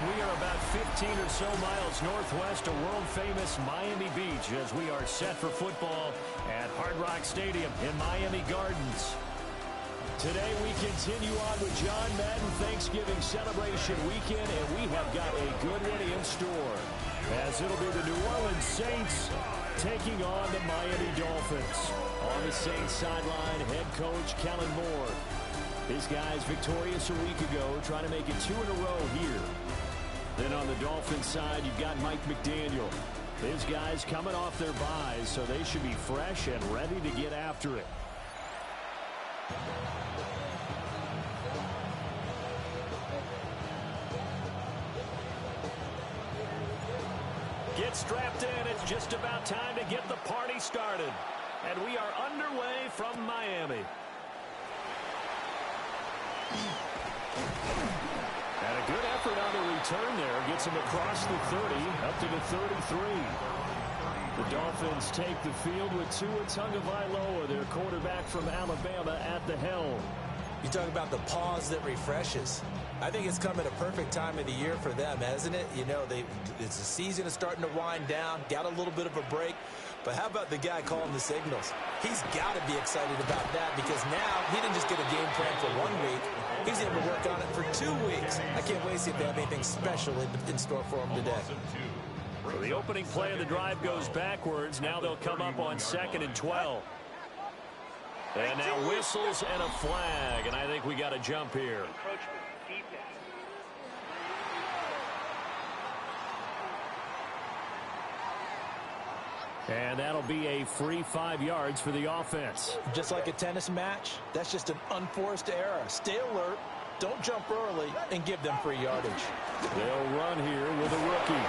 We are about 15 or so miles northwest of world-famous Miami Beach as we are set for football at Hard Rock Stadium in Miami Gardens. Today we continue on with John Madden Thanksgiving celebration weekend, and we have got a good one in store, as it'll be the New Orleans Saints taking on the Miami Dolphins. On the Saints sideline, head coach Kellen Moore. His guys victorious a week ago, trying to make it 2 in a row here. Then on the Dolphins side, you've got Mike McDaniel. His guys coming off their byes, so they should be fresh and ready to get after it. Get strapped in. It's just about time to get the party started. And we are underway from Miami. And a good effort on the return there. Gets him across the 30, up to the 33. The Dolphins take the field with Tua Tagovailoa, their quarterback from Alabama, at the helm. You talk about the pause that refreshes. I think it's come at a perfect time of the year for them, hasn't it? You know, it's the season is starting to wind down, got a little bit of a break. But how about the guy calling the signals? He's got to be excited about that, because now he didn't just get a game plan for 1 week. He's able to work on it for 2 weeks. I can't wait to see if they have anything special in store for him today. So the opening play of the drive goes backwards. Now they'll come up on 2nd and 12. And now whistles and a flag, and I think we got a jump here. And that'll be a free 5 yards for the offense. Just like a tennis match, that's just an unforced error. Stay alert, don't jump early, and give them free yardage. They'll run here with a rookie.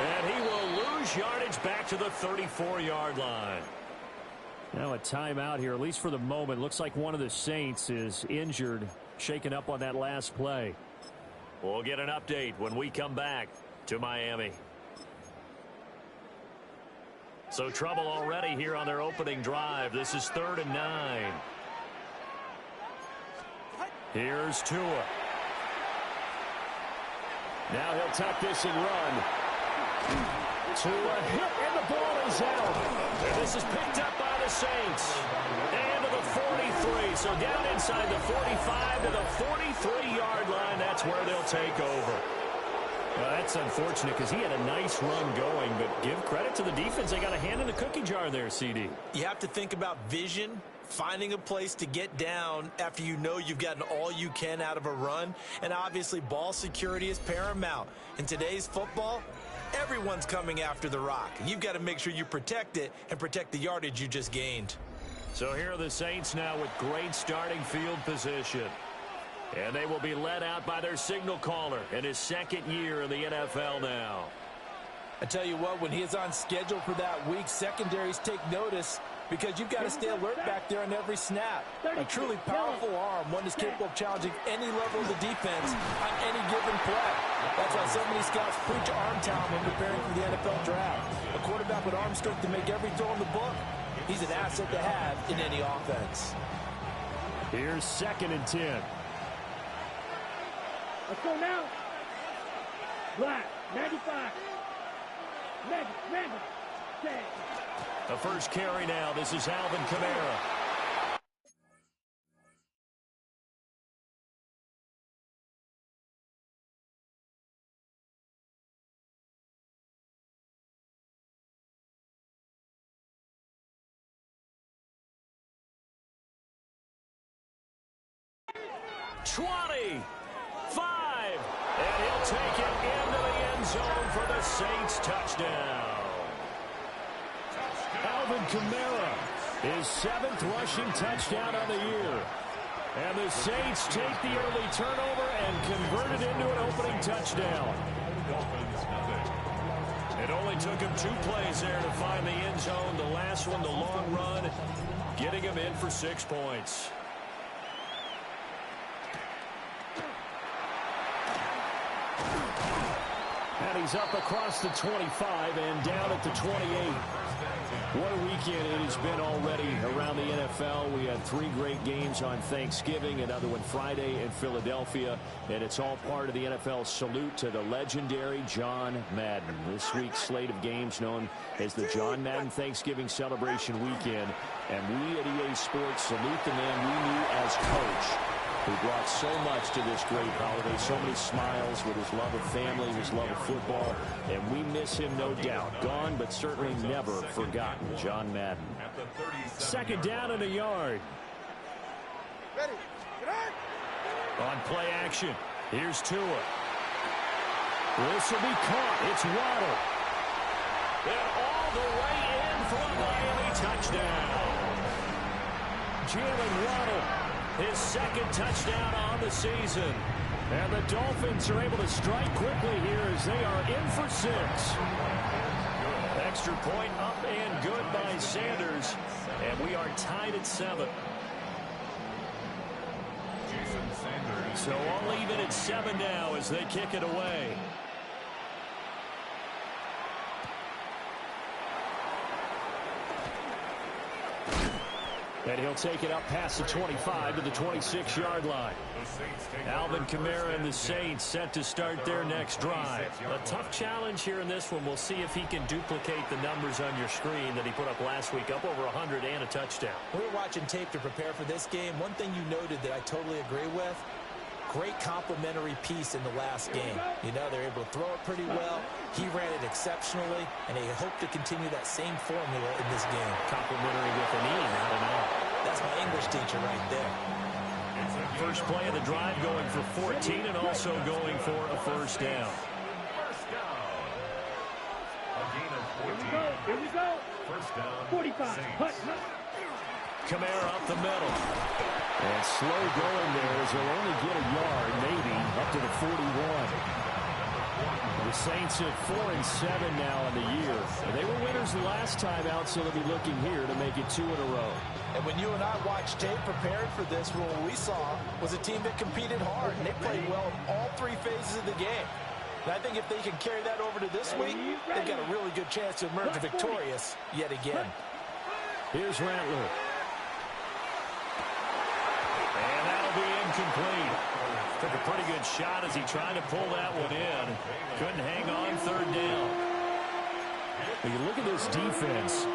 And he will lose yardage back to the 34-yard line. Now a timeout here, at least for the moment. Looks like one of the Saints is injured, shaken up on that last play. We'll get an update when we come back to Miami. So trouble already here on their opening drive. This is 3rd and 9. Here's Tua. Now he'll tuck this and run. Tua hit, and the ball is out. And this is picked up by the Saints. And to the 43. So down inside the 45 to the 43-yard line. That's where they'll take over. Well, that's unfortunate because he had a nice run going, but give credit to the defense. They got a hand in the cookie jar there, CD. You have to think about vision, finding a place to get down after you know you've gotten all you can out of a run, and obviously ball security is paramount. In today's football, everyone's coming after the rock. You've got to make sure you protect it and protect the yardage you just gained. So here are the Saints now with great starting field position. And they will be led out by their signal caller in his 2nd year in the NFL now. I tell you what, when he is on schedule for that week, secondaries take notice because you've got to stay alert back there on every snap. A truly powerful arm, one is capable of challenging any level of the defense on any given play. That's why so many scouts preach arm talent when preparing for the NFL draft. A quarterback with arm strength to make every throw in the book, he's an asset to have in any offense. Here's 2nd and 10. Let's go now. Black, 95. Magic. The first carry now. This is Alvin Kamara. And he'll take it into the end zone for the Saints touchdown. Alvin Kamara, his 7th rushing touchdown on the year. And the Saints take the early turnover and convert it into an opening touchdown. It only took him 2 plays there to find the end zone. The last one, the long run, getting him in for 6 points. And he's up across the 25 and down at the 28. What a weekend it has been already around the NFL. We had 3 great games on Thanksgiving, another one Friday in Philadelphia, and it's all part of the NFL salute to the legendary John Madden. This week's slate of games known as the John Madden Thanksgiving Celebration Weekend, and we at EA Sports salute the man we knew as coach, who brought so much to this great holiday, so many smiles with his love of family, his love of football, and we miss him, no doubt. Gone, but certainly never forgotten, John Madden. Second down and a yard. Ready. On play action, here's Tua. This will be caught. It's Waddle. And all the way in for a Miami touchdown. Jalen Waddle. His second touchdown on the season. And the Dolphins are able to strike quickly here as they are in for 6. Extra point up and good by Sanders. And we are tied at 7. So I'll leave it at 7 now as they kick it away. And he'll take it up past the 25 to the 26-yard line. Alvin Kamara and the Saints set to start their next drive. A tough challenge here in this one. We'll see if he can duplicate the numbers on your screen that he put up last week, up over 100 and a touchdown. We were watching tape to prepare for this game. One thing you noted that I totally agree with, great complimentary piece in the last game. You know, they're able to throw it pretty well. He ran it exceptionally, and they hope to continue that same formula in this game. Complimentary with an E, not an L. That's my English teacher right there. First play of the drive going for 14 and also going for a first down. Here we go. First down. 45. Hut. Kamara up the middle. And slow going there as they'll only get a yard, maybe, up to the 41. The Saints at 4-7 now in the year. They were winners the last time out, so they'll be looking here to make it 2 in a row. And when you and I watched tape preparing for this, what we saw was a team that competed hard, and they played well in all 3 phases of the game. And I think if they can carry that over to this week, they've got a really good chance to emerge victorious yet again. Here's Rattler. And that'll be incomplete. Took a pretty good shot as he tried to pull that one in. Couldn't hang on third down. When you look at this defense,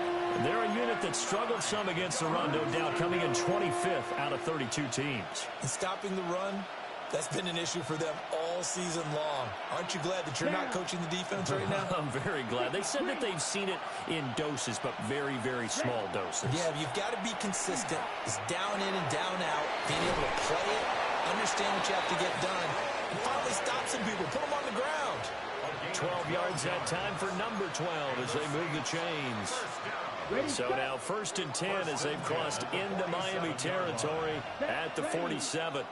they're a unit that struggled some against the run, no doubt, coming in 25th out of 32 teams. And stopping the run, that's been an issue for them all season long. Aren't you glad that you're not coaching the defense right now? I'm very glad. They said that they've seen it in doses, but very, very small doses. Yeah, you've got to be consistent. It's down in and down out, being able to play it, understand what you have to get done, and finally stop some people, put them on the ground. 12 yards that time for number 12 as they move the chains. So now 1st and 10 as they've crossed into Miami territory at the 47.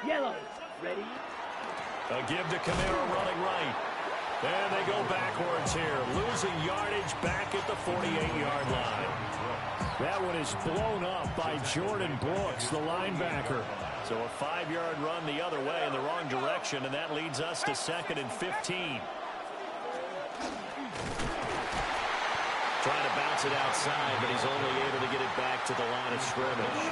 Yellow. Ready. A give to Kamara running right. And they go backwards here, losing yardage back at the 48-yard line. That one is blown up by Jordan Brooks, the linebacker. So a 5-yard run the other way in the wrong direction, and that leads us to 2nd and 15. Trying to bounce it outside, but he's only able to get it back to the line of scrimmage.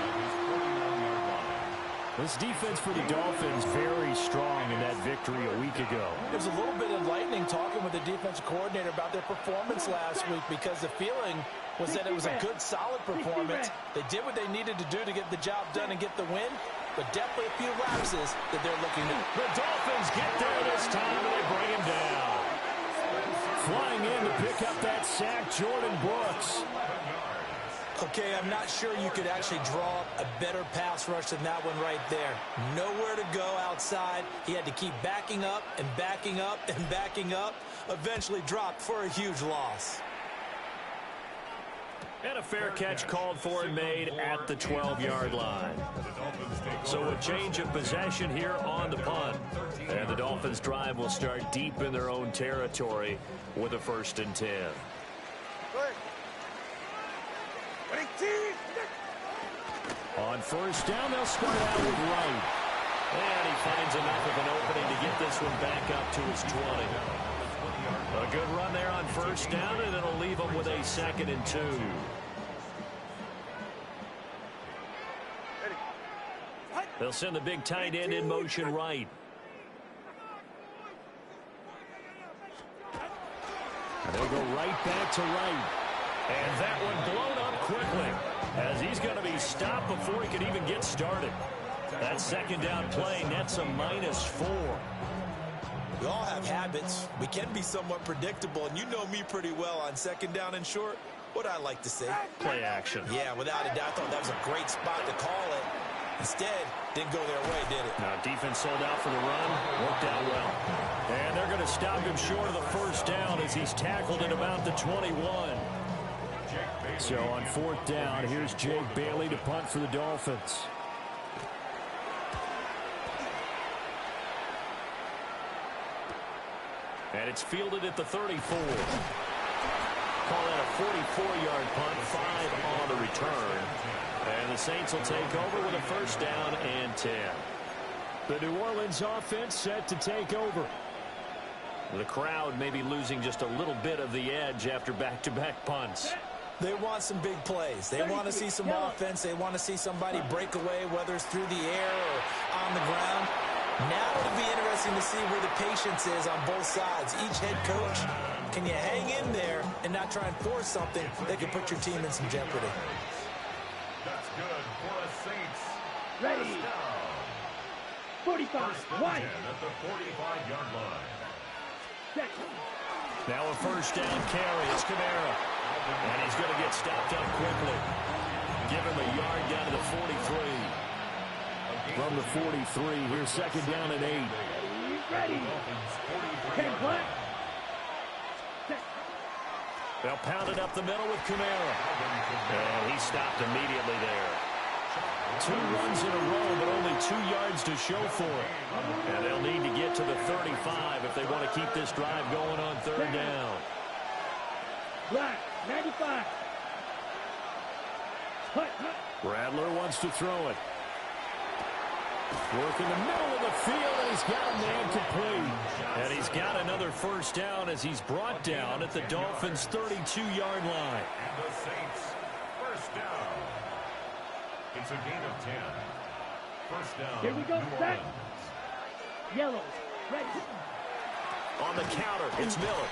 This defense for the Dolphins very strong in that victory a week ago. It was a little bit enlightening talking with the defensive coordinator about their performance last week, because the feeling was that it was a good, solid performance. They did what they needed to do to get the job done and get the win, but definitely a few lapses that they're looking at. The Dolphins get there this time, and they bring him down. Flying in to pick up that sack, Jordan Brooks. Okay, I'm not sure you could actually draw up a better pass rush than that one right there. Nowhere to go outside. He had to keep backing up and backing up and backing up. Eventually dropped for a huge loss. And a fair catch called for and made at the 12-yard line. So a change of possession here on the punt. And the Dolphins' drive will start deep in their own territory with a 1st and 10. On 1st down, they'll start out with right. And he finds enough of an opening to get this one back up to his 20. A good run there on first down, and it'll leave them with a 2nd and 2. They'll send the big tight end in motion right. And they'll go right back to right. And that one blown up quickly as he's going to be stopped before he can even get started. That 2nd down play nets a -4. We all have habits. We can be somewhat predictable, and you know me pretty well on 2nd down and short. What I like to say? Play action. Yeah, without a doubt. I thought that was a great spot to call it. Instead, didn't go their way, did it? Now, defense sold out for the run. Worked out well. And they're going to stop him short of the first down as he's tackled at about the 21. So on 4th down, here's Jake Bailey to punt for the Dolphins. And it's fielded at the 34. Call that a 44-yard punt, 5 on the return. And the Saints will take over with a 1st down and 10. The New Orleans offense set to take over. The crowd may be losing just a little bit of the edge after back-to-back punts. They want some big plays. They want to see some offense. They want to see somebody break away, whether it's through the air or on the ground. Now it'll be interesting to see where the patience is on both sides. Each head coach, can you hang in there and not try and force something that could put your team in some jeopardy? That's good for the Saints. Ready. 45. Wide. At the 45-yard line. Second. Now a 1st down carry. It's Kamara. And he's going to get stopped up quickly. Give him a yard down to the 43. From the 43, here's 2nd down and 8. Ready. 10 play. They'll pound it up the middle with Kamara. And he stopped immediately there. 2 runs in a row, but only 2 yards to show for it. And they'll need to get to the 35 if they want to keep this drive going on 3rd down. Black, 95. Rattler wants to throw it. Work in the middle of the field, and he's got a man complete. And he's got another 1st down as he's brought down at the Dolphins' 32-yard line. And the Saints, 1st down. It's a gain of 10. 1st down. Here we go, New set. Orleans. Yellow. Ready. On the counter, it's Miller.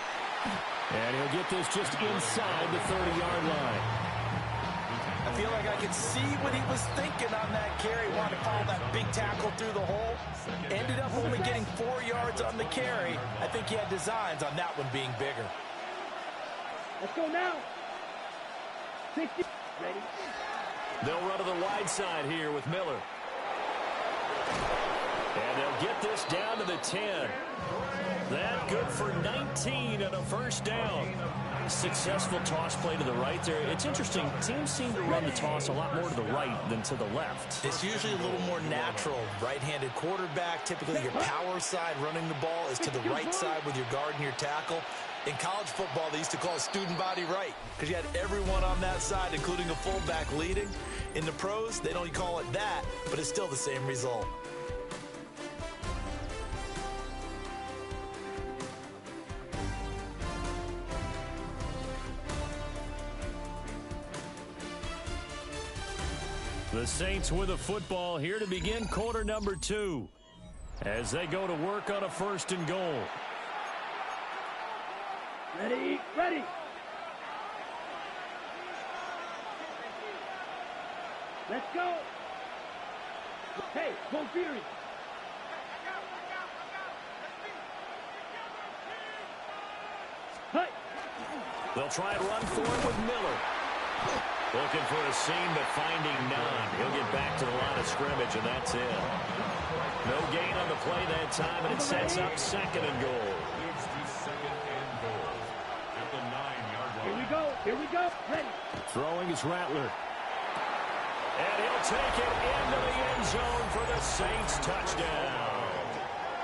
And he'll get this just inside the 30-yard line. I feel like I could see what he was thinking on that carry. Wanted to follow that big tackle through the hole. Ended up only getting 4 yards on the carry. I think he had designs on that one being bigger. Let's go now. 60. Ready. They'll run to the wide side here with Miller. And they'll get this down to the 10. That good for 19 and a 1st down. Successful toss play to the right there. It's interesting. Teams seem to run the toss a lot more to the right than to the left. It's usually a little more natural. Right-handed quarterback, typically your power side running the ball is to the right side with your guard and your tackle. In college football, they used to call it student body right because you had everyone on that side, including a fullback leading. In the pros, they don't call it that, but it's still the same result. The Saints with a football here to begin quarter number 2 as they go to work on a 1st and goal. Ready. Ready. Let's go. Hey, go Fury. Hey. They'll try and run for it with Miller. Looking for a seam, but finding none. He'll get back to the line of scrimmage, and that's it. No gain on the play that time, and it sets up 2nd and goal. Leads to 2nd and goal. At the 9-yard line. Here we go. Here we go. Ready. Throwing is Rattler. And he'll take it into the end zone for the Saints touchdown.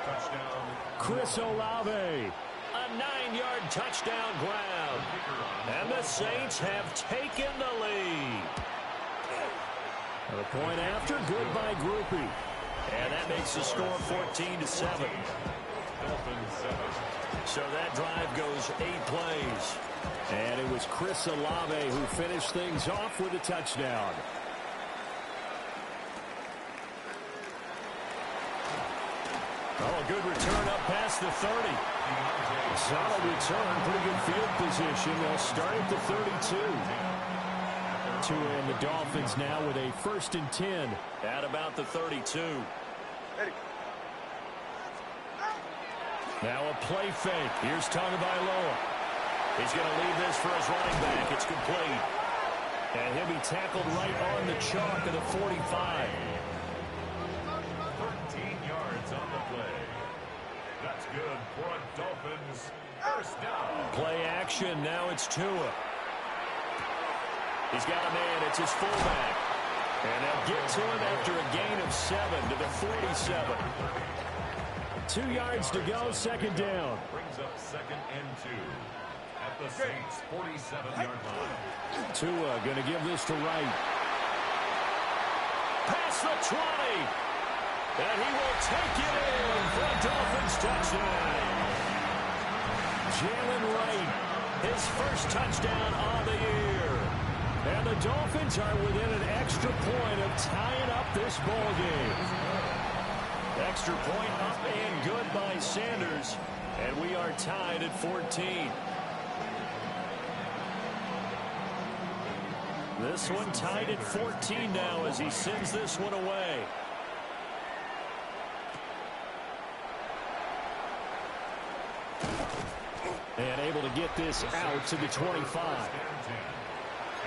Touchdown. Chris Olave. A 9-yard touchdown grab. And the Saints have taken the lead. The point after, good by Groupie. And that makes the score 14-7. Dolphins 7. So that drive goes 8 plays. And it was Chris Olave who finished things off with a touchdown. Oh, a good return up past the 30. Solid return, pretty good field position. They'll start at the 32. Tua and the Dolphins now with a 1st and 10 at about the 32. Now a play fake. Here's Tagovailoa. He's going to leave this for his running back. It's complete. And he'll be tackled right on the chalk of the 45. 13 yards on the play. That's good for a Dolphins 1st down. Play action. Now it's Tua. He's got a man. It's his fullback. And they'll get to him after a gain of 7 to the 47. 2 yards to go. 2nd down. Brings up 2nd and 2 at the Saints' 47-yard line. Tua going to give this to Wright. Past the 20. And he will take it in for a Dolphins touchdown. Jalen Wright, his 1st touchdown on the year. And the Dolphins are within an extra point of tying up this ball game. Extra point up and good by Sanders. And we are tied at 14. This one tied at 14 now as he sends this one away. And able to get this out to the 25.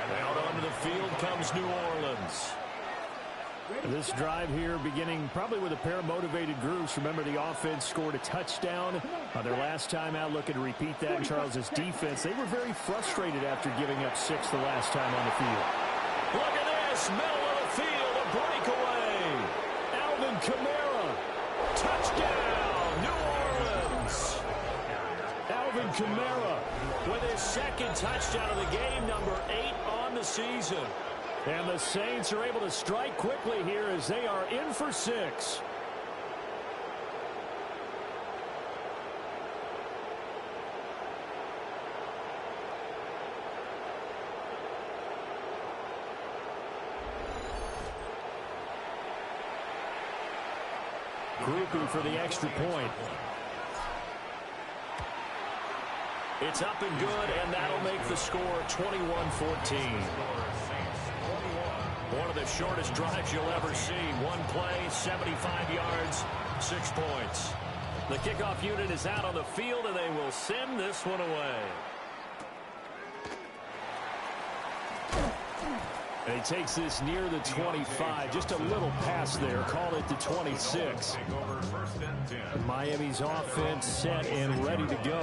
And out onto the field comes New Orleans. This drive here beginning probably with a pair of motivated groups. Remember, the offense scored a touchdown their last time out. Looking to repeat that in Charles' defense. They were very frustrated after giving up 6 the last time on the field. Look at this. Middle of the field. A breakaway. Alvin Kamara. Touchdown. New Orleans. Alvin Kamara with his 2nd touchdown of the game, number 8 on the season. And the Saints are able to strike quickly here as they are in for 6. Grouping for the extra point. It's up and good, and that'll make the score 21-14. One of the shortest drives you'll ever see. One play, 75 yards, 6 points. The kickoff unit is out on the field, and they will send this one away. And he takes this near the 25. Just a little pass there. Call it the 26. Miami's offense set and ready to go.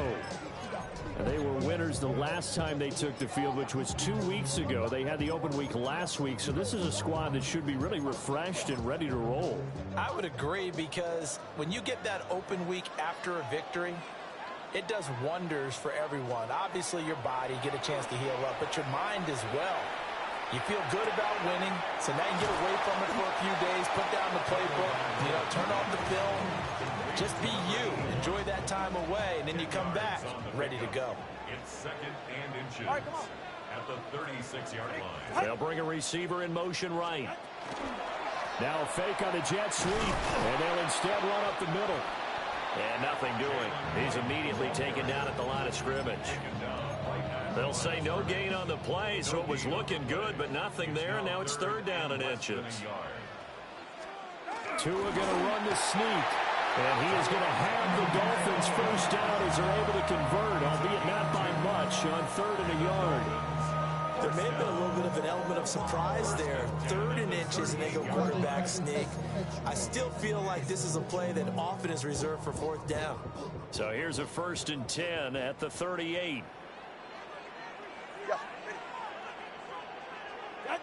They were winners the last time they took the field, which was 2 weeks ago. They had the open week last week, so this is a squad that should be really refreshed and ready to roll. I would agree, because when you get that open week after a victory, it does wonders for everyone. Obviously, your body, get a chance to heal up, but your mind as well. You feel good about winning, so now you get away from it for a few days, put down the playbook, turn off the film. Just be you. Enjoy that time away, and then you come back ready to go. It's 2nd and inches at the 36-yard line. They'll bring a receiver in motion right. Now a fake on the jet sweep, and they'll instead run up the middle. And nothing doing. He's immediately taken down at the line of scrimmage. They'll say no gain on the play, so it was looking good, but nothing there. Now it's 3rd down and inches. Tua going to run the sneak. And he is going to have the Dolphins 1st down as they're able to convert, albeit not by much, on 3rd and a yard. There may have been a little bit of an element of surprise there. 3rd and inches, and they go quarterback sneak. I still feel like this is a play that often is reserved for 4th down. So here's a 1st and 10 at the 38.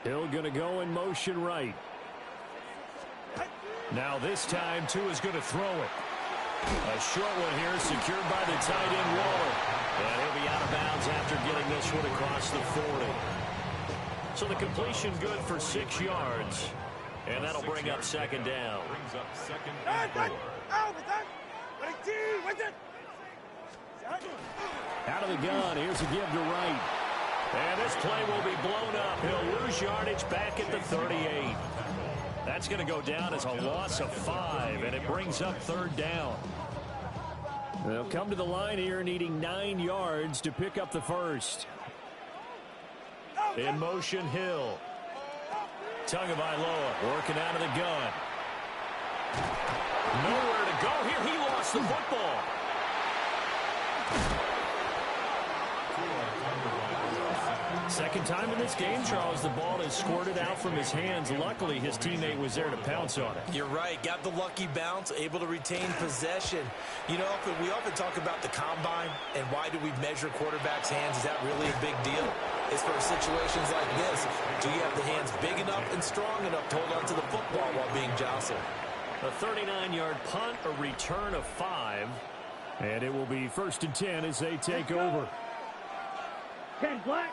Hill going to go in motion right. Now this time, Tua's going to throw it. A short one here, secured by the tight end Waller. And he'll be out of bounds after getting this one across the 40. So the completion good for 6 yards. And that'll bring up 2nd down. Brings up 2nd and 4. Out of the gun, here's a give to right. And this play will be blown up. He'll lose yardage back at the 38. That's going to go down as a loss of 5, and it brings up third down. They'll come to the line here needing 9 yards to pick up the first. In motion, Hill. Tagovailoa working out of the gun. Nowhere to go here. He lost the football. Second time in this game, Charles, the ball has squirted out from his hands. Luckily, his teammate was there to pounce on it. You're right. Got the lucky bounce, able to retain possession. You know, we often talk about the combine and why do we measure quarterbacks' hands. Is that really a big deal? It's for situations like this. Do you have the hands big enough and strong enough to hold on to the football while being jostled? A 39-yard punt, a return of 5. And it will be 1st and 10 as they take over. 10 black.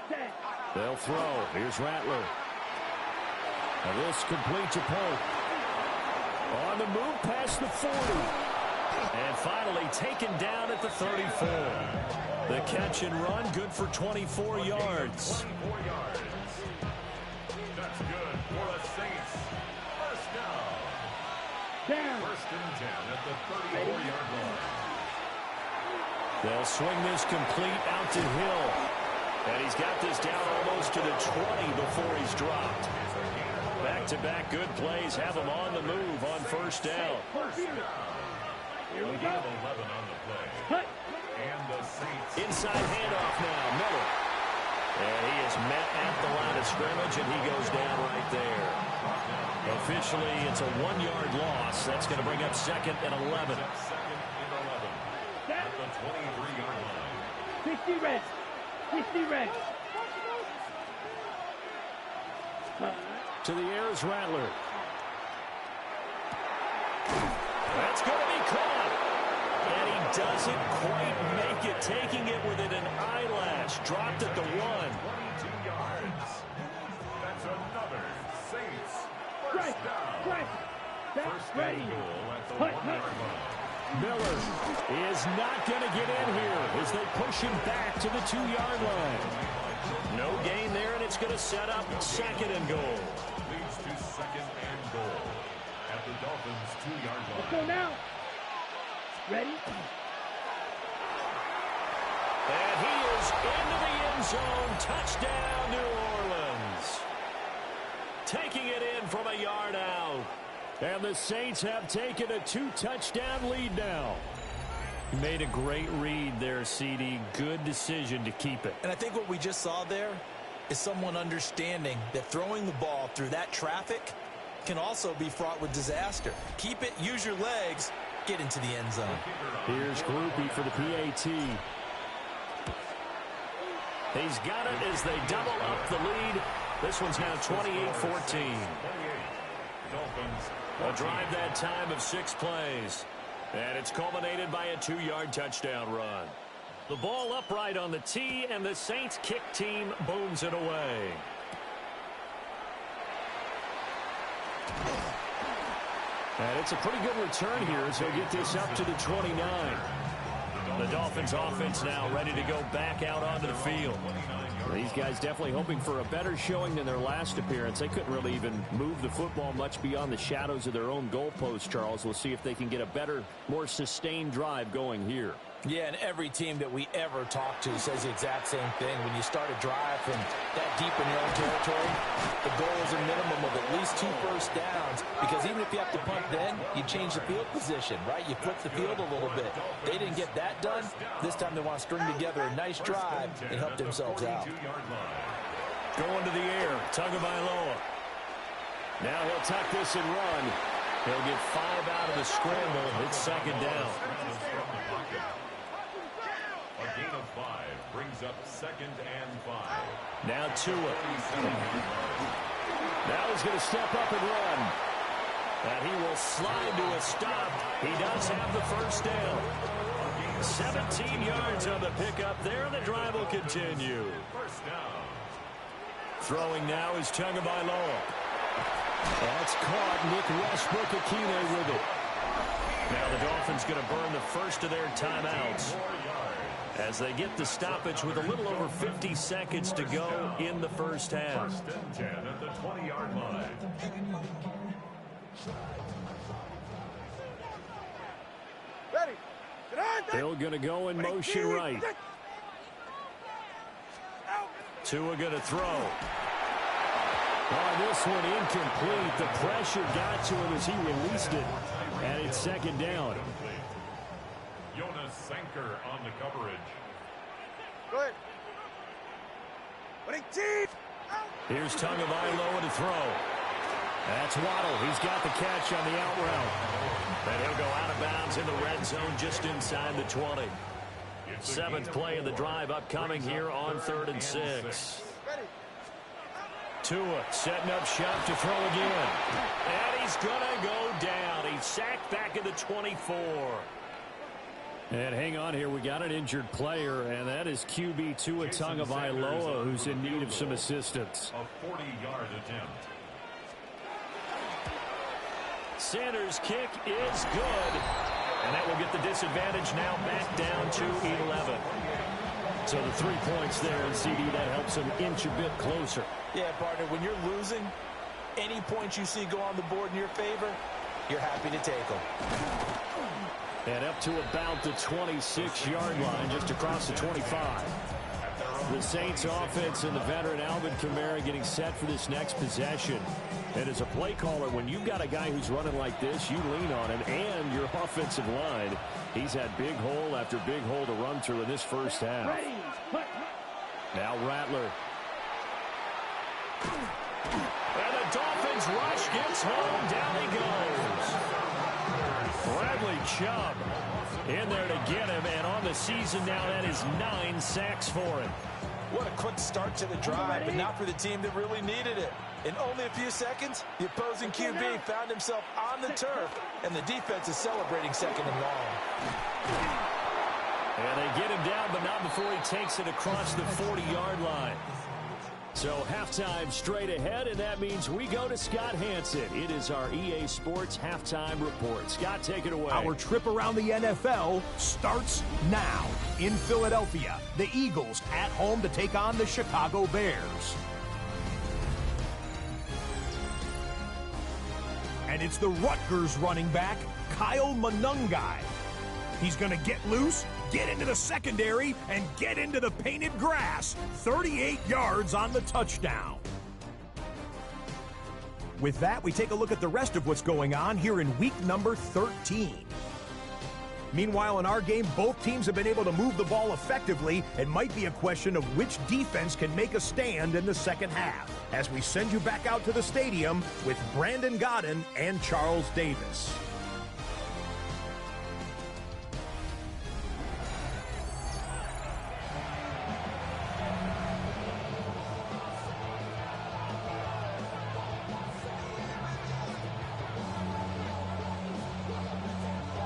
10. They'll throw. Here's Rattler. Now this complete to Polk. On the move past the 40. And finally taken down at the 34. The catch and run, good for 24 yards. 24 yards. That's good for the Saints. First down. Down. 1st and 10 at the 34-yard line. They'll swing this complete out to Hill. And he's got this down almost to the 20 before he's dropped. Back-to-back good plays have him on the move on first down. Here we A go. gain of 11 on the play. Cut. And the Saints. Inside handoff now, Miller. And he is met at the line of scrimmage, and he goes down right there. Officially, it's a 1-yard loss. That's going to bring up 2nd and 11. 2nd and 11 at the 23-yard line. 60 red. 60 red. To the air is Rattler. That's going to be caught. And he doesn't quite make it, taking it within an eyelash. Dropped at the 1. 22 yards. That's another Saints Strike. first down. Strike. That's First ready. and goal at the Hut, 1-yard line. Miller is not going to get in here as they push him back to the 2-yard line. No gain there, and it's going to set up 2nd and goal. Leads to 2nd and goal at the Dolphins' 2-yard Let's line. go now. Ready? And he is into the end zone. Touchdown, New Orleans. Taking it in from a yard out. And the Saints have taken a 2-touchdown lead now. Made a great read there, CD. Good decision to keep it. And I think what we just saw there is someone understanding that throwing the ball through that traffic can also be fraught with disaster. Keep it, use your legs, get into the end zone. Here's Groupie for the PAT. He's got it as they double up the lead. This one's now 28-14. Dolphins. A drive that time of 6 plays. And it's culminated by a 2-yard touchdown run. The ball upright on the tee, and the Saints kick team booms it away. And it's a pretty good return here as they get this up to the 29. The Dolphins offense now ready to go back out onto the field. These guys definitely hoping for a better showing than their last appearance. They couldn't really even move the football much beyond the shadows of their own goalpost, Charles. We'll see if they can get a better, more sustained drive going here. Yeah, and every team that we ever talk to says the exact same thing. When you start a drive from that deep in your own territory, the goal is a minimum of at least 2 first downs, because even if you have to punt then, you change the field position, right? You flip the field a little bit. They didn't get that done. This time they want to string together a nice drive and help themselves out. Going to the air, Tagovailoa. Now he'll tuck this and run. He'll get 5 out of the scramble. It's 2nd down. A gain of 5 brings up 2nd and 5. Now Tua. Now he's going to step up and run. And he will slide to a stop. He does have the first down. 17 yards on the pickup there, and the drive will continue. First down. Throwing now is Tagovailoa. That's caught. Nick Westbrook-Akine with it. Now the Dolphins going to burn the first of their timeouts as they get the stoppage with a little over 50 seconds to go in the first half. First and 10 at the 20-yard line. Ready. Hill going to go in motion right. Tua going to throw. Oh, this one incomplete. The pressure got to him as he released it. And it's second down. Jonas Sanker on the coverage. Good. Here's Tagovailoa to throw. That's Waddle. He's got the catch on the out route. And he'll go out of bounds in the red zone just inside the 20. Seventh play of the drive upcoming here on 3rd and 6. Tua setting up shop to throw again. And he's going to go down. He's sacked back at the 24. And hang on here. We got an injured player, and that is QB Tua Tagovailoa, who's in need of some assistance. A 40-yard attempt. Sanders' kick is good. And that will get the disadvantage now back down to 11. So the 3 points there, and CD, that helps him inch a bit closer. Yeah, partner, when you're losing, any points you see go on the board in your favor, you're happy to take them. And up to about the 26-yard line, just across the 25. The Saints offense and the veteran Alvin Kamara getting set for this next possession. And as a play caller, when you've got a guy who's running like this, you lean on him and your offensive line. He's had big hole after big hole to run through in this first half. Now Rattler. And the Dolphins rush gets home. Down he goes. Bradley Chubb in there to get him. And on the season now, that is 9 sacks for him. What a quick start to the drive, but not for the team that really needed it. In only a few seconds, the opposing QB found himself on the turf, and the defense is celebrating second and long. And they get him down, but not before he takes it across the 40-yard line. So halftime straight ahead, and that means we go to Scott Hansen. It is our EA Sports Halftime Report. Scott, take it away. Our trip around the NFL starts now. In Philadelphia, the Eagles at home to take on the Chicago Bears. And it's the Rutgers running back, Kyle Monungai. He's going to get loose, get into the secondary, and get into the painted grass. 38 yards on the touchdown. With that, we take a look at the rest of what's going on here in week number 13. Meanwhile, in our game, both teams have been able to move the ball effectively. It might be a question of which defense can make a stand in the second half. As we send you back out to the stadium with Brandon Godden and Charles Davis.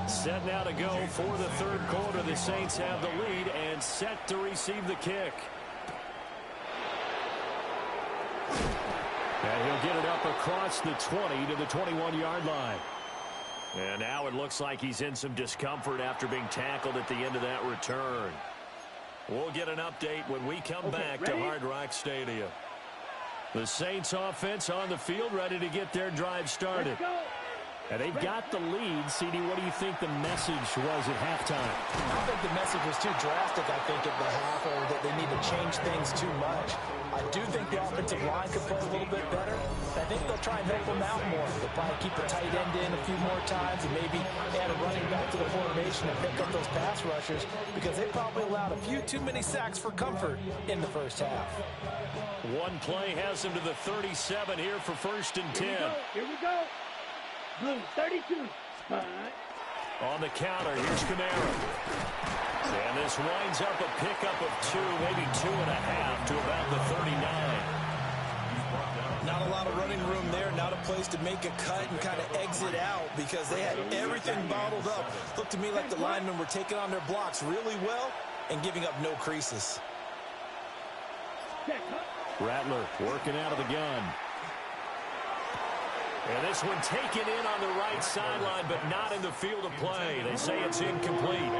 Set now to go for the third quarter. The Saints have the lead and set to receive the kick. And he'll get it up across the 20 to the 21-yard line. And now it looks like he's in some discomfort after being tackled at the end of that return. We'll get an update when we come back to Hard Rock Stadium. The Saints offense on the field, ready to get their drive started. And they've got the lead. CD, what do you think the message was at halftime? I don't think the message was too drastic, I think, at the half, or that they need to change things too much. I do think the offensive line could play a little bit better. I think they'll try and help them out more. They'll probably keep the tight end in a few more times and maybe add a running back to the formation and pick up those pass rushers, because they probably allowed a few too many sacks for comfort in the first half. One play has him to the 37 here for 1st and 10. Here we go. Blue 32. On the counter, here's Kamara. And this winds up a pickup of 2, maybe 2.5 to about the 39. Not a lot of running room there, not a place to make a cut and kind of exit out, because they had everything bottled up. Looked to me like the linemen were taking on their blocks really well and giving up no creases. Rattler working out of the gun. And this one taken in on the right sideline, but not in the field of play. They say it's incomplete.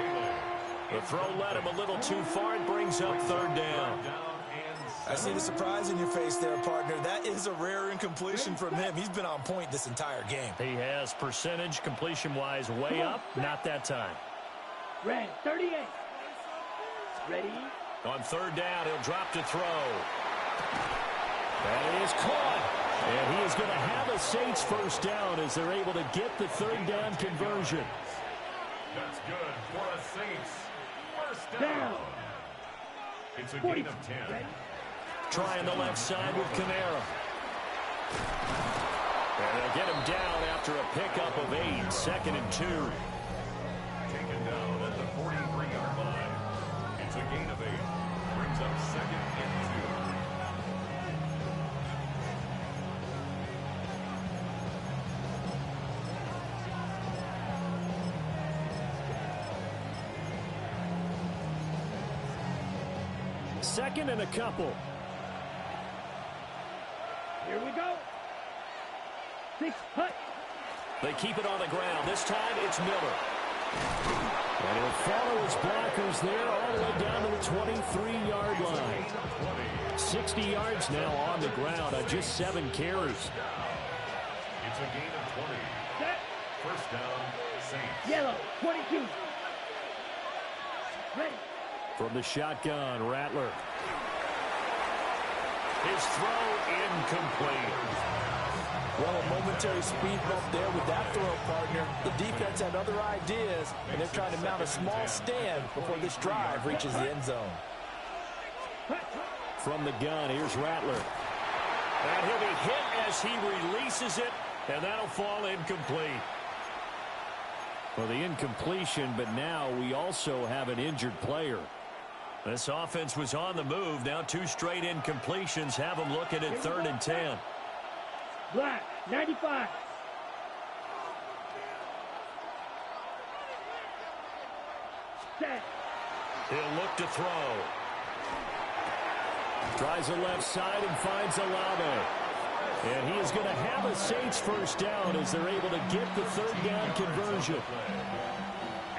The throw led him a little too far. It brings up third down. I see the surprise in your face there, partner. That is a rare incompletion from him. He's been on point this entire game. He has percentage completion-wise way up. Not that time. Red 38. Ready? On third down, he'll drop to throw. That is caught. And he is going to have a Saints first down as they're able to get the third down conversion. That's good for the Saints. First down. It's a gain of 10. Trying the left side with Kamara. And they'll get him down after a pickup of 8. 2nd and 2. Taken down at the 43-yard line. It's a gain of 8. Brings up 2nd and 2. Second and a couple. Here we go. 6 hut. They keep it on the ground. This time it's Miller. And he'll follow his blockers there all the way down to the 23-yard line. 60 yards now on the ground on just 7 carries. It's a gain of 20. Set. First down, Saints. Yellow 22. Ready. From the shotgun, Rattler. His throw incomplete. Well, a momentary speed bump there with that throw, partner. The defense had other ideas, and they're trying to mount a small stand before this drive reaches the end zone. From the gun, here's Rattler. And he'll be hit as he releases it, and that'll fall incomplete. Well, the incompletion, but now we also have an injured player. This offense was on the move. Now 2 straight incompletions have them looking at 3rd and 10. Black 95. Set. He'll look to throw. Tries the left side and finds Olave. And he is going to have a Saints first down as they're able to get the third down conversion.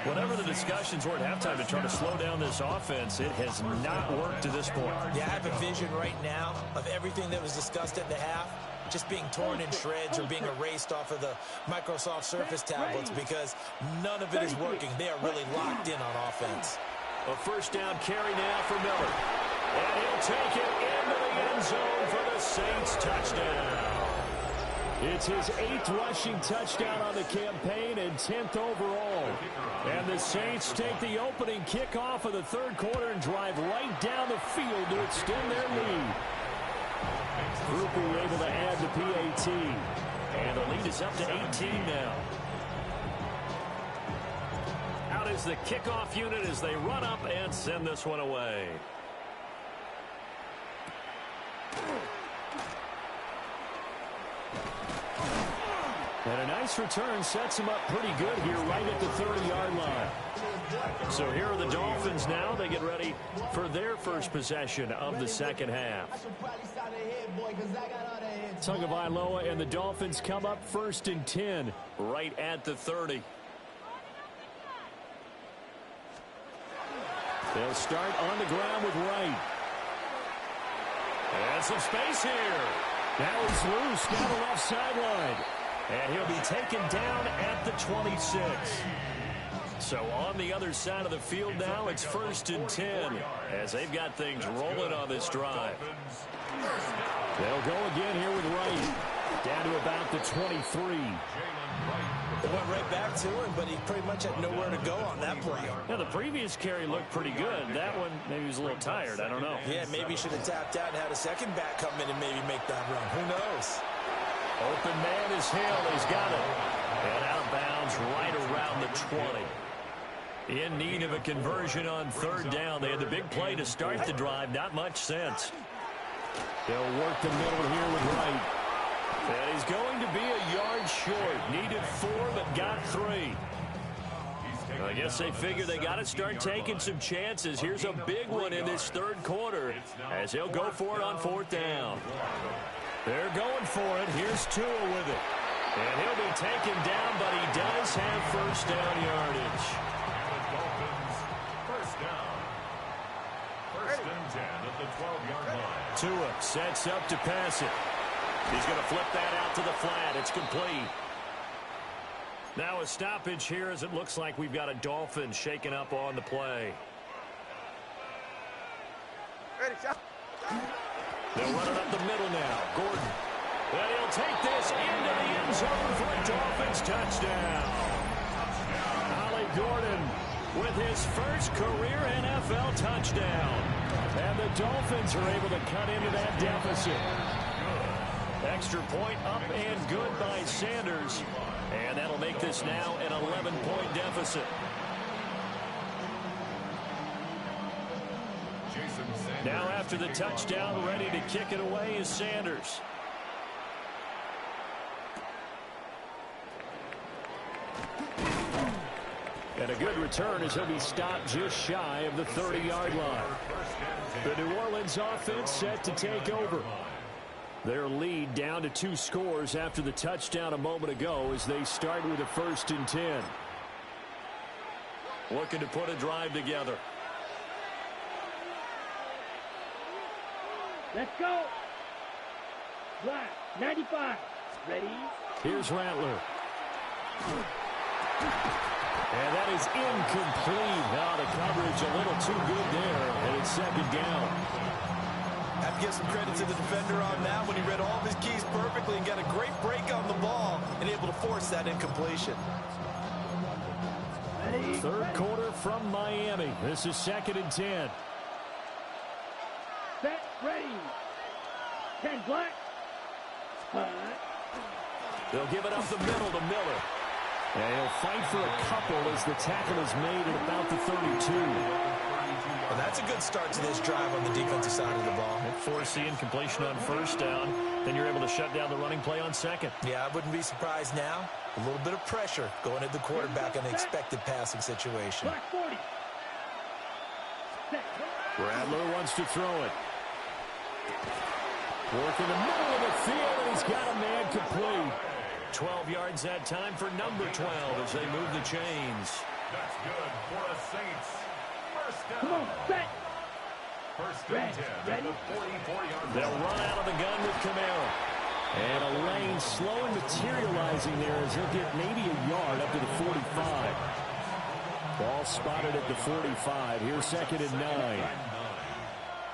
Whatever the discussions were at halftime to try to slow down this offense, it has not worked to this point. Yeah, I have a vision right now of everything that was discussed at the half just being torn in shreds or being erased off of the Microsoft Surface tablets because none of it is working. They are really locked in on offense. A first down carry now for Miller. And he'll take it into the end zone for the Saints touchdown. It's his 8th rushing touchdown on the campaign and 10th overall. And the Saints take the opening kickoff of the 3rd quarter and drive right down the field to extend their lead. Grupe able to add the PAT. And the lead is up to 18 now. Out is the kickoff unit as they run up and send this one away. And a nice return sets him up pretty good here right at the 30-yard line. So here are the Dolphins now. They get ready for their first possession of the second half. Tagovailoa and the Dolphins come up 1st and 10 right at the 30. They'll start on the ground with Wright. And some space here. Now he's loose down the left sideline. And he'll be taken down at the 26. So on the other side of the field now, it's 1st and 10 as they've got things rolling on this drive. They'll go again here with Wright. Down to about the 23. They went right back to him, but he pretty much had nowhere to go on that play. Now, the previous carry looked pretty good. That one, maybe he was a little tired. I don't know. Yeah, maybe he should have tapped out and had a second back come in and maybe make that run. Who knows? Open man is Hill. He's got it. And out of bounds right around the 20. In need of a conversion on 3rd down. They had the big play to start the drive. Not much sense. They'll work the middle here with Wright. And he's going to be a yard short. Needed 4, but got 3. I guess they figure they got to start taking some chances. Here's a big one in this 3rd quarter as he'll go for it on 4th down. They're going for it. Here's Tua with it. And he'll be taken down, but he does have first down yardage. And the Dolphins, first down. First and 10 at the 12-yard line. Tua sets up to pass it. He's going to flip that out to the flat. It's complete. Now a stoppage here as it looks like we've got a Dolphin shaken up on the play. Ready, shot. They'll run it up the middle now. Gordon. And he'll take this into the end zone for a Dolphins touchdown. Ollie Gordon with his first career NFL touchdown. And the Dolphins are able to cut into that deficit. Extra point up and good by Sanders. And that'll make this now an 11-point deficit. Now after the touchdown, ready to kick it away is Sanders. And a good return as he'll be stopped just shy of the 30-yard line. The New Orleans offense set to take over. Their lead down to 2 scores after the touchdown a moment ago as they start with a 1st and 10. Looking to put a drive together. Let's go. Black, 95. Ready? Here's Rattler. And that is incomplete. Now the coverage a little too good there, and it's 2nd down. Have to give some credit to the defender on that when he read all of his keys perfectly and got a great break on the ball and able to force that incompletion. Ready? 3rd quarter from Miami. This is 2nd and 10. Set, ready. 10 black. They'll give it up the middle to Miller. And he'll fight for a couple as the tackle is made at about the 32. Well, that's a good start to this drive on the defensive side of the ball. Force the incompletion on 1st down. Then you're able to shut down the running play on 2nd. Yeah, I wouldn't be surprised now. A little bit of pressure going at the quarterback on the expected passing situation. Black 40. Set. Rattler wants to throw it. Work in the middle of the field, and he's got a man complete. 12 yards that time for number 12 as they move the chains. That's good for a Saints. First down. Come on, set. First and 10 at the 44-yard line. They'll run out of the gun with Camaro. And a lane slow and materializing there as he'll get maybe a yard up to the 45. Ball spotted at the 45. Here's 2nd and 9.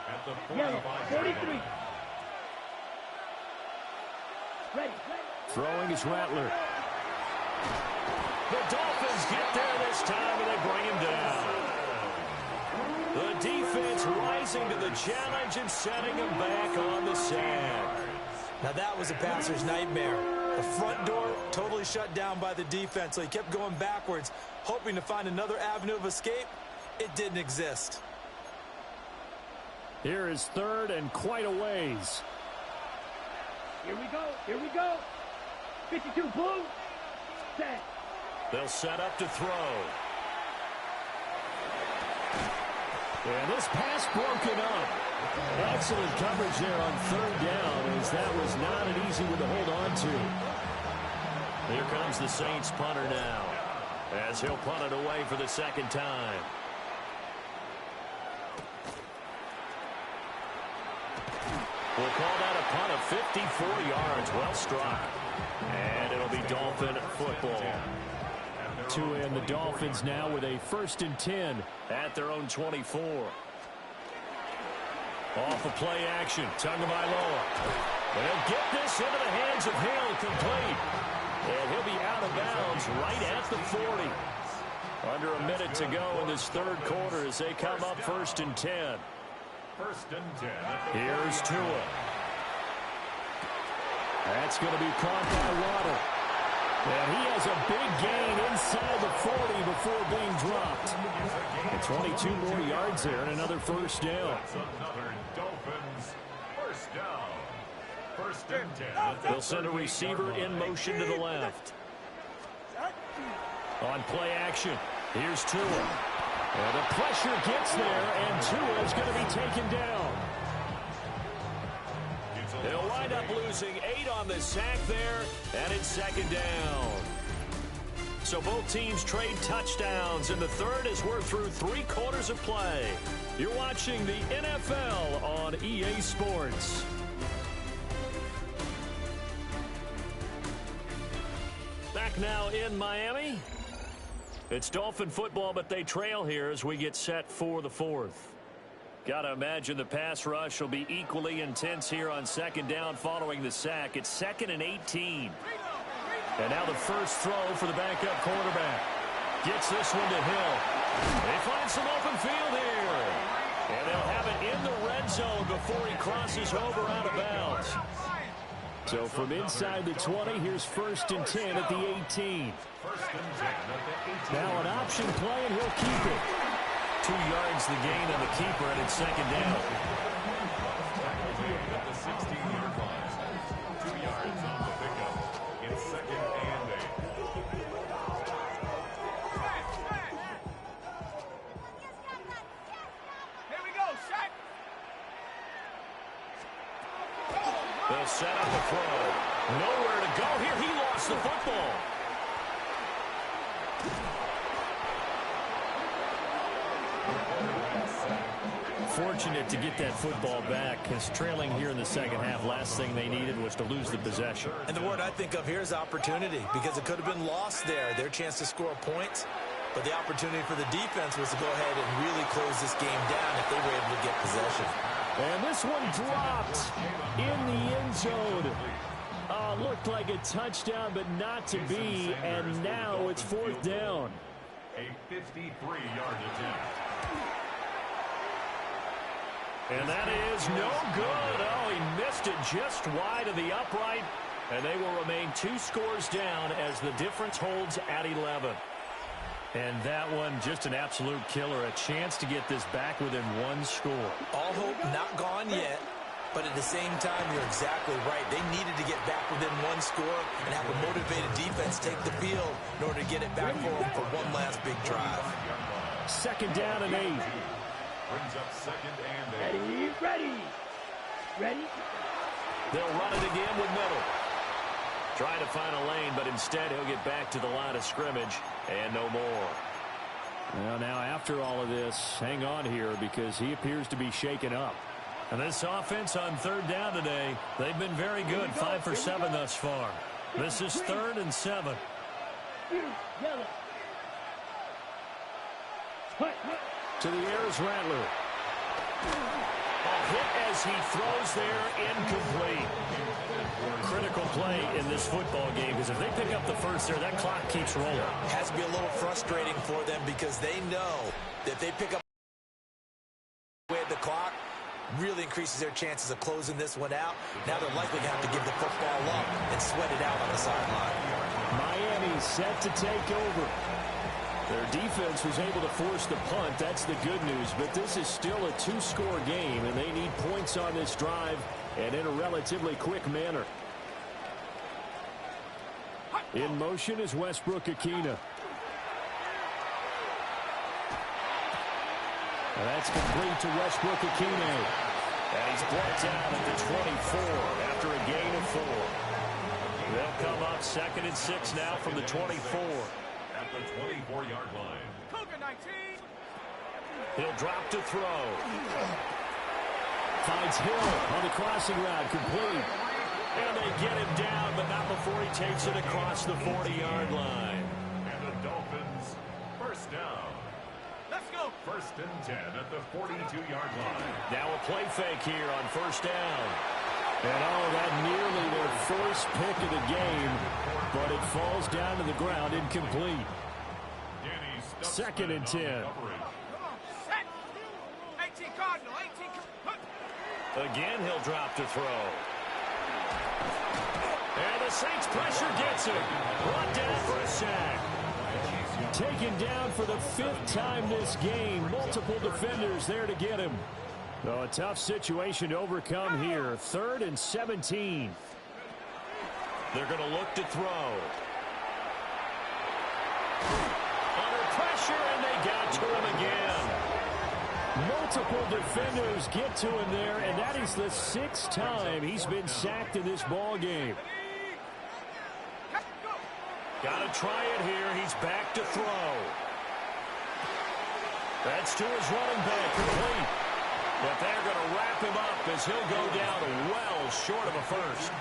At the Yellow, 45. 43. Ready. Throwing is Rattler. The Dolphins get there this time, and they bring him down. The defense rising to the challenge and setting him back on the sack. Now that was a passer's nightmare. The front door totally shut down by the defense, so he kept going backwards, hoping to find another avenue of escape. It didn't exist. Here is 3rd and quite a ways. Here we go. Here we go. 52 blue. Set. They'll set up to throw. And this pass broken up. Excellent coverage there on 3rd down as that was not an easy one to hold on to. Here comes the Saints punter now as he'll punt it away for the 2nd time. We'll call that a punt of 54 yards. Well struck. And it'll be Dolphin football. Tua and the Dolphins now with a 1st and 10 at their own 24. Off of play action. Tagovailoa. And he'll get this into the hands of Hill, complete. And he'll be out of bounds right at the 40. Under a minute to go in this 3rd quarter as they come up 1st and 10. 1st and 10. Here's Tua. That's going to be caught by Waddle. And he has a big gain inside the 40 before being dropped. And 22 more yards there and another 1st down. That's another Dolphins first down. 1st and 10. They'll send a receiver in motion to the left. On play action, here's Tua. And the pressure gets there, and Tua is going to be taken down. They'll wind up losing losing 8 on the sack there, and it's second down. So both teams trade touchdowns in the third as we're through 3 quarters of play. You're watching the NFL on EA Sports. Back now in Miami. It's Dolphin football, but they trail here as we get set for the fourth. Got to imagine the pass rush will be equally intense here on second down following the sack. It's 2nd and 18. And now the first throw for the backup quarterback. Gets this one to Hill. They find some open field here. And they'll have it in the red zone before he crosses over out of bounds. So from inside the 20, here's 1st and 10 at the 18. Now an option play, and he'll keep it. 2 yards the gain on the keeper, and it's second down. At the 16-yard line. 2 yards on the pickup. It's 2nd and 8. Here we go, set. They'll set up the throw. Nowhere to go here. He lost the football. Fortunate to get that football back, because trailing here in the second half, last thing they needed was to lose the possession. And the word I think of here is opportunity, because it could have been lost there. Their chance to score points, but the opportunity for the defense was to go ahead and really close this game down if they were able to get possession. And this one dropped in the end zone. Looked like a touchdown, but not to be, and now it's 4th down. A 53-yard attempt. And that is no good. Oh, he missed it just wide of the upright. And they will remain 2 scores down as the difference holds at 11. And that one, just an absolute killer. A chance to get this back within 1 score. All hope not gone yet, but at the same time, you're exactly right. They needed to get back within 1 score and have a motivated defense take the field in order to get it back for them for one last big drive. Second down and 8. Brings up 2nd and 8. Ready. They'll run it again with Middle. Trying to find a lane, but instead he'll get back to the line of scrimmage and no more. Well, now after all of this, hang on here because he appears to be shaken up. And this offense on 3rd down today, they've been very good, 5 for 7 thus far. This is 3rd and 7. Yellow. To the air is Rattler. A hit as he throws there, incomplete. Critical play in this football game because if they pick up the first there, that clock keeps rolling. Has to be a little frustrating for them because they know that they pick up with the clock, really increases their chances of closing this one out. Now they're likely going to have to give the football up and sweat it out on the sideline. Miami set to take over. Their defense was able to force the punt. That's the good news. But this is still a 2-score game, and they need points on this drive and in a relatively quick manner. In motion is Westbrook-Ikhine. That's complete to Westbrook-Ikhine. And he's brought down at the 24 after a gain of 4. They'll come up 2nd and 6 now from the 24. At the 24-yard line. Cougar 19. He'll drop to throw. Finds Hill on the crossing route, complete. And they get him down, but not before he takes it across the 40-yard line. And the Dolphins, first down. Let's go. 1st and 10 at the 42-yard line. Now a play fake here on 1st down. And that nearly their first pick of the game, but it falls down to the ground, incomplete. 2nd and 10. Come on, set. 18 Cardinal, 18. Again, he'll drop to throw. And the Saints pressure gets him. Brought down for a sack. Taken down for the 5th time this game. Multiple defenders there to get him. Oh, a tough situation to overcome here. 3rd and 17. They're going to look to throw. Under pressure, and they got to him again. Multiple defenders get to him there, and that is the 6th time he's been sacked in this ball game. Got to try it here. He's back to throw. That's to his running back, complete. But they're going to wrap him up as he'll go down well short of a first.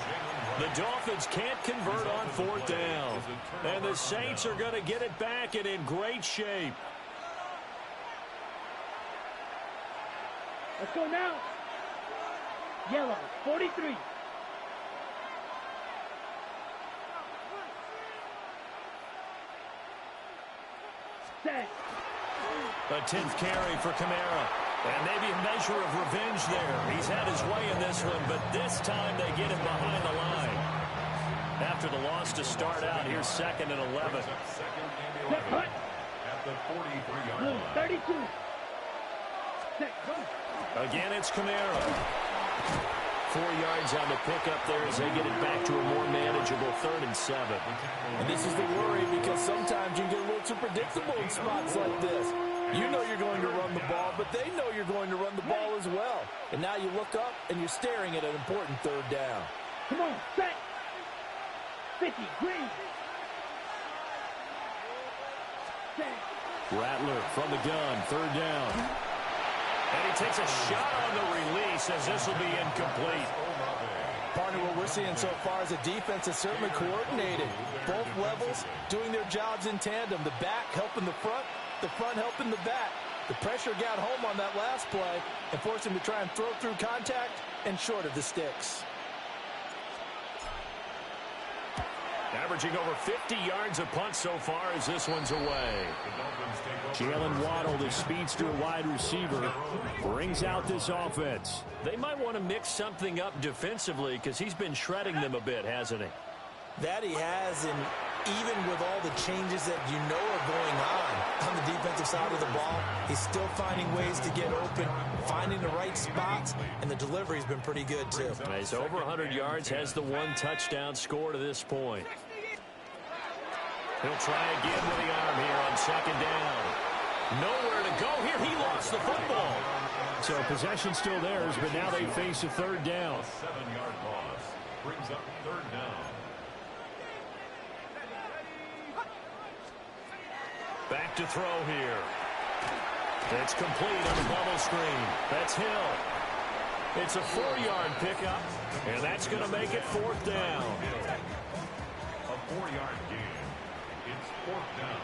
The Dolphins can't convert on 4th down. And the Saints are going to get it back and in great shape. Let's go now. Yellow, 43. Set. A 10th carry for Kamara. And maybe a measure of revenge there. He's had his way in this one, but this time they get him behind the line. After the loss to start out, here's 2nd and 11. At the 43-yard line. 32. Again, it's Kamara. 4 yards on the pickup there as they get it back to a more manageable 3rd and 7. And this is the worry because sometimes you get a little too predictable in spots like this. You know you're going to run the ball, but they know you're going to run the ball as well. And now you look up and you're staring at an important 3rd down. Come on, set. 50, green. Set. Rattler from the gun, 3rd down. And he takes a shot on the release as this will be incomplete. Partner, what we're seeing so far is the defense is certainly coordinated. Both levels doing their jobs in tandem. The back helping the front helping the back. The pressure got home on that last play and forced him to try and throw through contact and short of the sticks. Averaging over 50 yards a punt so far as this one's away. Jalen Waddle, the speedster wide receiver, brings out this offense. They might want to mix something up defensively because he's been shredding them a bit, hasn't he? That he has, and even with all the changes that you know are going on the defensive side of the ball, he's still finding ways to get open, finding the right spots, and the delivery's been pretty good too. He's over 100 yards, has the 1 touchdown score to this point. He'll try again with the arm here on 2nd down. Nowhere to go here. He lost the football. So possession still theirs, but now they face a 3rd down. 7-yard loss brings up 3rd down. Back to throw here. It's complete on the bubble screen. That's Hill. It's a 4-yard pickup, and that's going to make it 4th down. A 4-yard gain. It's 4th down.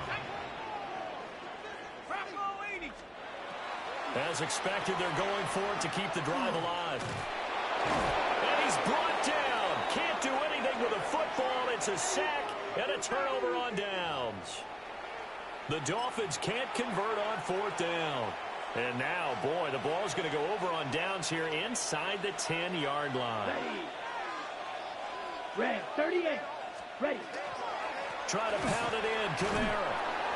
As expected, they're going for it to keep the drive alive. And he's brought down. Can't do anything with a football. It's a sack and a turnover on downs. The Dolphins can't convert on 4th down. And now, boy, the ball's going to go over on downs here inside the 10-yard line. Red, 38. Ready. Try to pound it in, Kamara.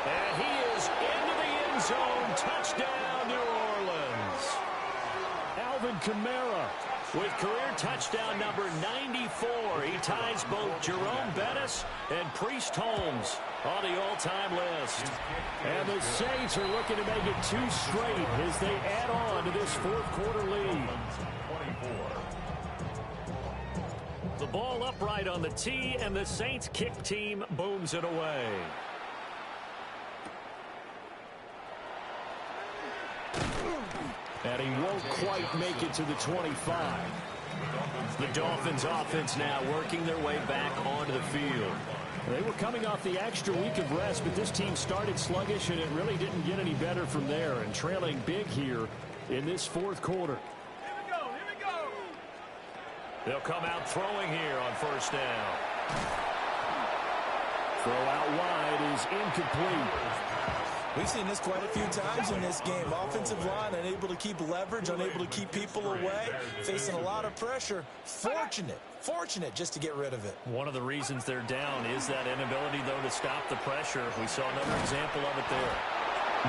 And he is into the end zone. Touchdown, New Orleans. Alvin Kamara with career touchdown number 94. He ties both Jerome Bettis and Priest Holmes on the all-time list. And the Saints are looking to make it 2 straight as they add on to this 4th quarter lead. The ball upright on the tee, and the Saints kick team booms it away. And he won't quite make it to the 25. The Dolphins offense now working their way back onto the field. They were coming off the extra week of rest, but this team started sluggish, and it really didn't get any better from there, and trailing big here in this 4th quarter. Here we go. They'll come out throwing here on 1st down. Throw out wide is incomplete. We've seen this quite a few times in this game. Offensive line unable to keep leverage, unable to keep people away, facing a lot of pressure. Fortunate just to get rid of it. One of the reasons they're down is that inability, though, to stop the pressure. We saw another example of it there.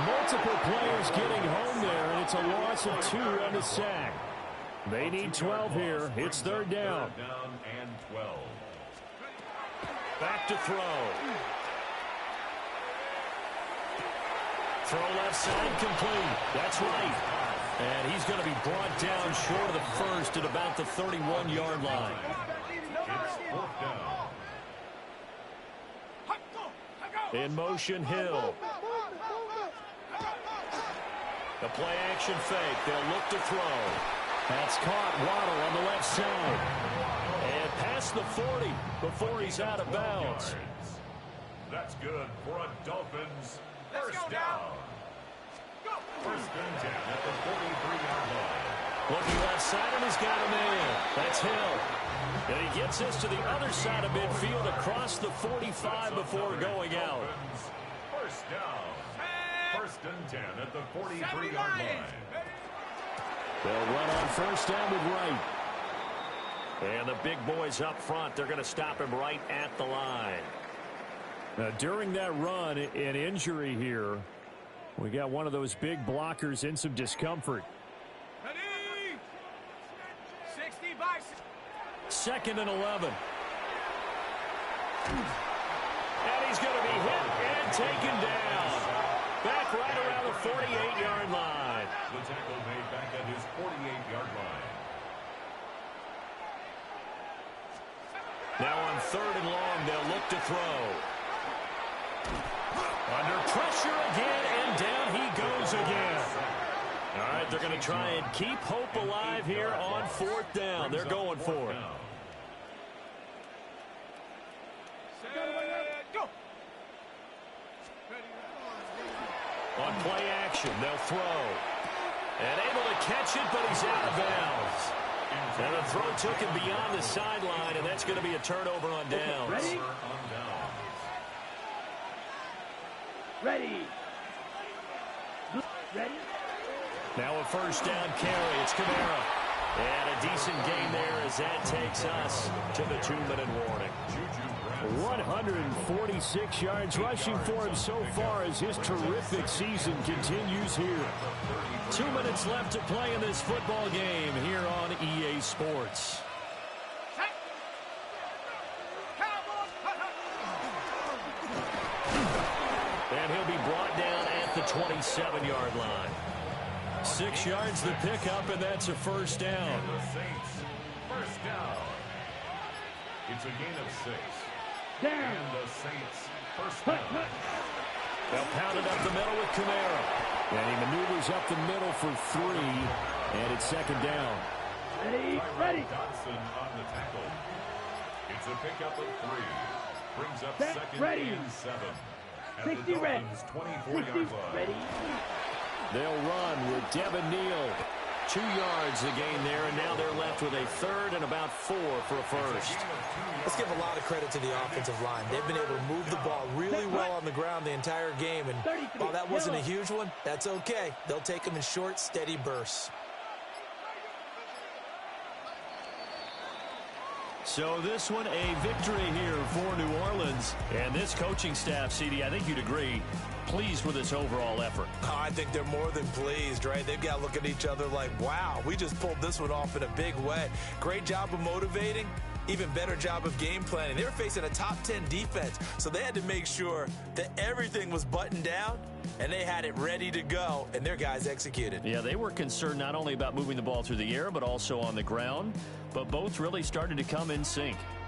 Multiple players getting home there, and it's a loss of 2 and a sack. They need 12 here. It's 3rd down. 3rd down and 12. Back to throw. Throw left side complete. That's right. And he's going to be brought down short of the first at about the 31-yard line. It's fourth down. In motion, Hill. The play action fake. They'll look to throw. That's caught. Waddle on the left side. And past the 40 before he's out of bounds. That's good for a Dolphins first down. First and 10 at the 43-yard line. Looking left side, and he's got a man. That's Hill. And he gets us to the other side of midfield across the 45 before going out. First down. First and 10 at the 43-yard line. They'll run on first down with Wright. And the big boys up front, they're going to stop him right at the line. Now, during that run, an injury here. We got one of those big blockers in some discomfort. Ready? 60 by 60. Second and 11. And he's going to be hit and taken down. Back right around the 48-yard line. The tackle made back at his 48-yard line. Now on third and long, they'll look to throw. Under pressure again, and down he goes again. All right, they're going to try and keep hope alive here on fourth down. They're going for it. Go. On play action, they'll throw. And able to catch it, but he's out of bounds. And the throw took him beyond the sideline, and that's going to be a turnover on downs. Ready? Ready. Ready. Now a first down carry. It's Kamara. And a decent gain there as that takes us to the 2-minute warning. 146 yards rushing for him so far as his terrific season continues here. 2 minutes left to play in this football game here on EA Sports. And he'll be brought down at the 27-yard line. 6 yards the pickup, and that's a first down. And the Saints first down. It's a gain of 6. Down. And the Saints first down. They'll pound it up the middle with Kamara. And he maneuvers up the middle for 3, and it's second down. Ready. Ready. Dodson on the tackle. It's a pickup of 3. Brings up Set, second ready. and 7. At 60 the ready. Dolphins' 24-yard 60 line. ready. They'll run with Devin Neal. 2 yards the gain there, and now they're left with a third and about 4 for a first. Let's give a lot of credit to the offensive line. They've been able to move the ball really well on the ground the entire game, and while that wasn't a huge one, that's okay. They'll take them in short, steady bursts. So this one, a victory here for New Orleans. And this coaching staff, CD, I think you'd agree, pleased with this overall effort. Oh, I think they're more than pleased, right? They've got to look at each other like, wow, we just pulled this one off in a big way. Great job of motivating. Even better job of game planning. They were facing a top 10 defense, so they had to make sure that everything was buttoned down, and they had it ready to go, and their guys executed. Yeah, they were concerned not only about moving the ball through the air, but also on the ground, but both really started to come in sync.